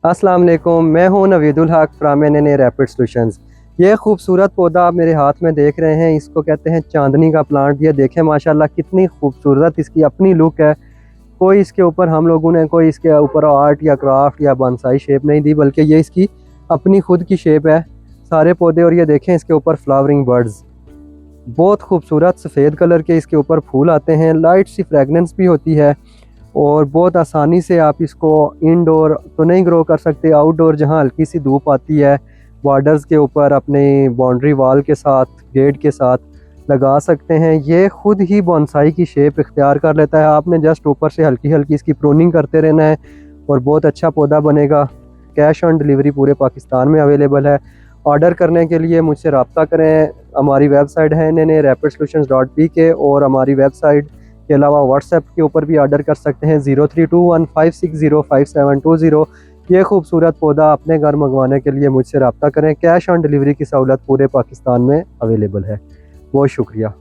अस्सलाम वालेकुम, मैं हूं नवीदुल हक फ्राम एन रैपिड सॉल्यूशंस। ये खूबसूरत पौधा आप मेरे हाथ में देख रहे हैं, इसको कहते हैं चांदनी का प्लांट। ये देखें माशाल्लाह कितनी खूबसूरत इसकी अपनी लुक है। कोई इसके ऊपर हम लोगों ने कोई इसके ऊपर आर्ट या क्राफ्ट या बॉन्साई शेप नहीं दी, बल्कि ये इसकी अपनी खुद की शेप है सारे पौधे। और ये देखें इसके ऊपर फ्लावरिंग बर्ड्स, बहुत खूबसूरत सफ़ेद कलर के इसके ऊपर फूल आते हैं। लाइट सी फ्रेगनेंस भी होती है और बहुत आसानी से आप इसको इनडोर तो नहीं ग्रो कर सकते, आउटडोर जहां हल्की सी धूप आती है बॉर्डर्स के ऊपर अपने बाउंड्री वॉल के साथ, गेट के साथ लगा सकते हैं। ये खुद ही बॉन्साई की शेप इख्तियार कर लेता है। आपने जस्ट ऊपर से हल्की हल्की इसकी प्रूनिंग करते रहना है और बहुत अच्छा पौधा बनेगा। कैश ऑन डिलीवरी पूरे पाकिस्तान में अवेलेबल है। ऑर्डर करने के लिए मुझसे रब्ता करें। हमारी वेबसाइट है NNARapidSolutions.pk और हमारी वेबसाइट के अलावा व्हाट्सएप के ऊपर भी ऑर्डर कर सकते हैं 032156052720। ये खूबसूरत पौधा अपने घर मंगवाने के लिए मुझसे रब्ता करें। कैश ऑन डिलीवरी की सहूलत पूरे पाकिस्तान में अवेलेबल है। बहुत शुक्रिया।